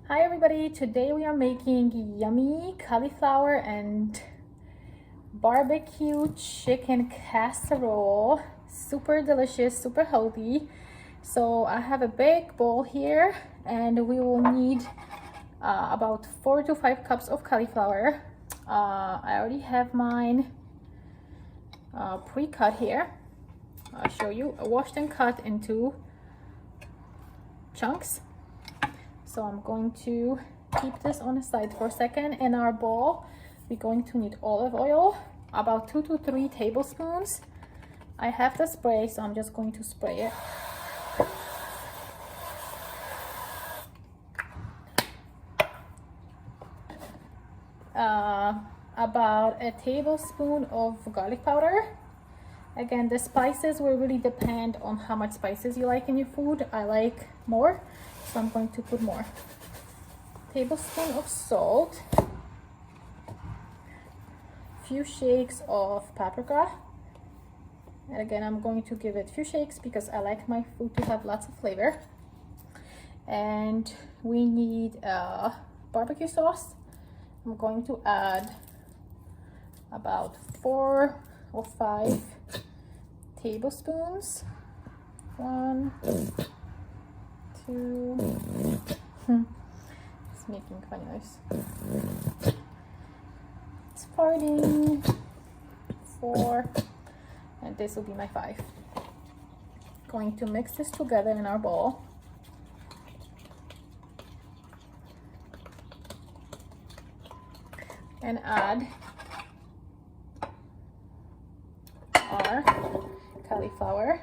Hi everybody, today we are making yummy cauliflower and barbecue chicken casserole. Super delicious, super healthy. So I have a big bowl here and we will need about 4 to 5 cups of cauliflower. I already have mine pre-cut here. I'll show you. Washed and cut into chunks. So I'm going to keep this on the side for a second. In our bowl, we're going to need olive oil, about 2 to 3 tablespoons. I have the spray, so I'm just going to spray it. About a tablespoon of garlic powder. Again, the spices will really depend on how much spices you like in your food. I like more, so I'm going to put more. Tablespoon of salt, few shakes of paprika, and again I'm going to give it few shakes because I like my food to have lots of flavor. And we need barbecue sauce. I'm going to add about 4 or 5 tablespoons. 1, 2. It's making funny noise. It's farting. 4, and this will be my 5. Going to mix this together in our bowl. And add our cauliflower,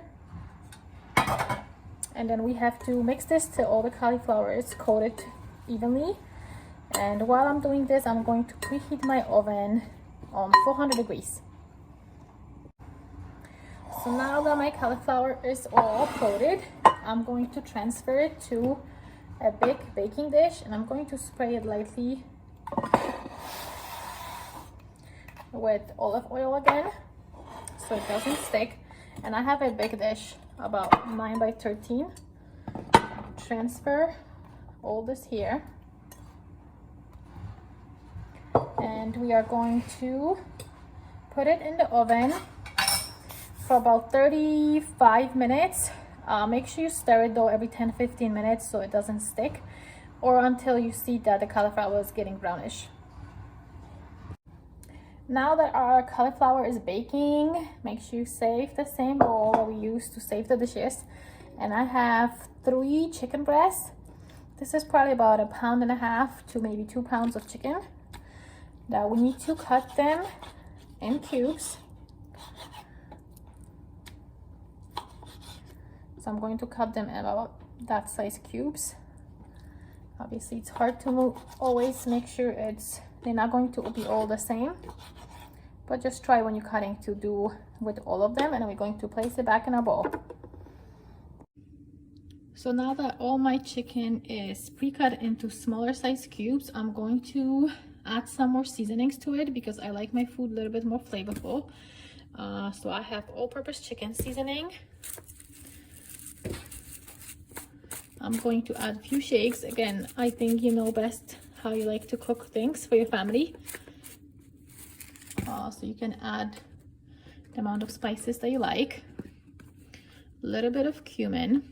and then we have to mix this till all the cauliflower is coated evenly. And while I'm doing this, I'm going to preheat my oven on 400 degrees. So now that my cauliflower is all coated, I'm going to transfer it to a big baking dish, and I'm going to spray it lightly with olive oil again so it doesn't stick. And I have a big dish about 9 by 13. Transfer all this here, and we are going to put it in the oven for about 35 minutes. Make sure you stir it though every 10-15 minutes so it doesn't stick, or until you see that the cauliflower is getting brownish. Now that our cauliflower is baking, make sure you save the same bowl that we used to save the dishes. And I have 3 chicken breasts. This is probably about 1.5 pounds to maybe 2 pounds of chicken. Now we need to cut them in cubes. So I'm going to cut them in about that size cubes. Obviously it's hard to move. Always make sure they're not going to be all the same, but just try when you're cutting to do with all of them. And then we're going to place it back in our bowl. So now that all my chicken is pre-cut into smaller size cubes, I'm going to add some more seasonings to it because I like my food a little bit more flavorful. So I have all-purpose chicken seasoning. I'm going to add a few shakes. Again, I think you know best how you like to cook things for your family. So you can add the amount of spices that you like. A little bit of cumin.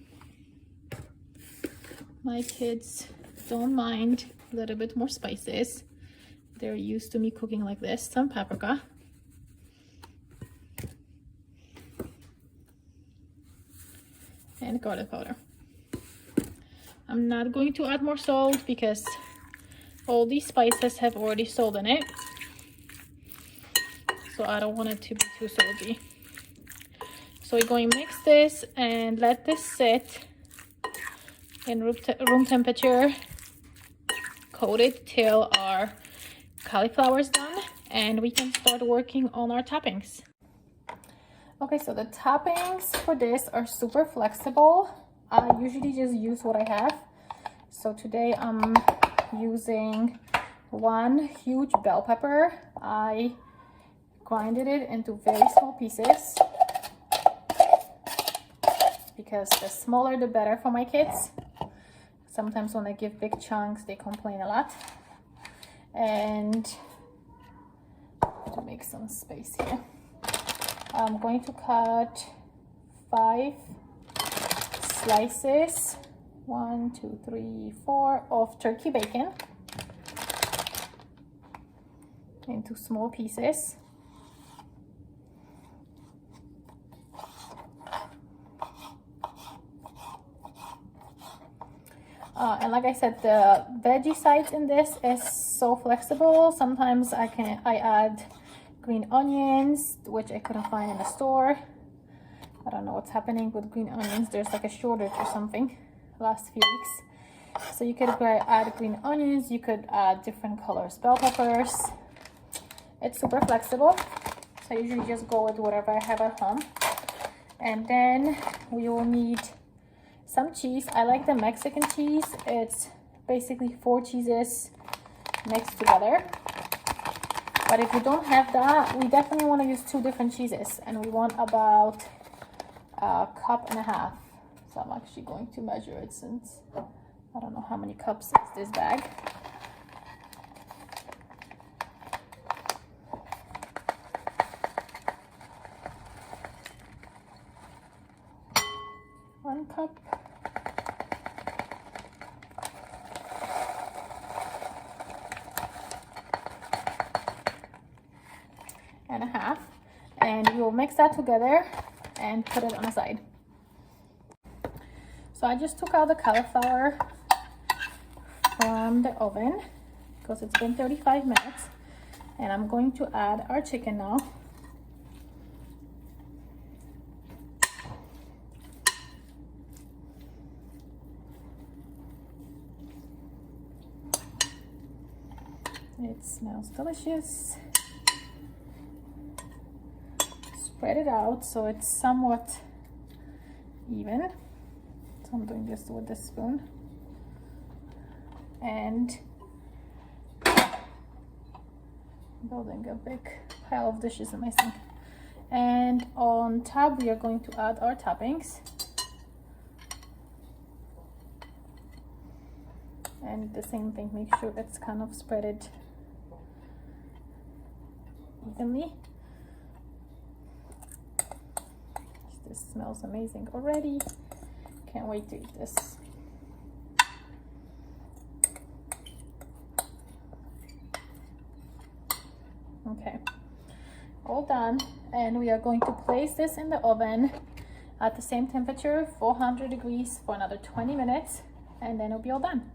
My kids don't mind a little bit more spices. They're used to me cooking like this. Some paprika. And garlic powder. I'm not going to add more salt because all these spices have already salt in it. So I don't want it to be too salty. So we're going to mix this and let this sit in room temperature, coated till our cauliflower is done, and we can start working on our toppings. Okay, so the toppings for this are super flexible. I usually just use what I have. So today I'm using 1 huge bell pepper. I grinded it into very small pieces because the smaller the better for my kids. Sometimes when I give big chunks, they complain a lot. And to make some space here, I'm going to cut 5 slices, 1, 2, 3, 4 of turkey bacon into small pieces. And like I said, the veggie sides in this is so flexible. Sometimes I add green onions, which I couldn't find in the store. I don't know what's happening with green onions. There's like a shortage or something last few weeks. So you could add green onions, you could add different colors, bell peppers. It's super flexible. So I usually just go with whatever I have at home. And then we will need some cheese. I like the Mexican cheese. It's basically 4 cheeses mixed together. But if you don't have that, we definitely want to use 2 different cheeses, and we want about 1.5 cups. So I'm actually going to measure it, since I don't know how many cups is this bag. One cup. And a half, and we will mix that together and put it on the side. So I just took out the cauliflower from the oven because it's been 35 minutes, and I'm going to add our chicken now. It smells delicious. Spread it out so it's somewhat even. So I'm doing this with the spoon. And building a big pile of dishes in my sink. And on top we are going to add our toppings. And the same thing, make sure it's kind of spread evenly. This smells amazing already. Can't wait to eat this. Okay, all done. And we are going to place this in the oven at the same temperature, 400 degrees, for another 20 minutes, and then it'll be all done.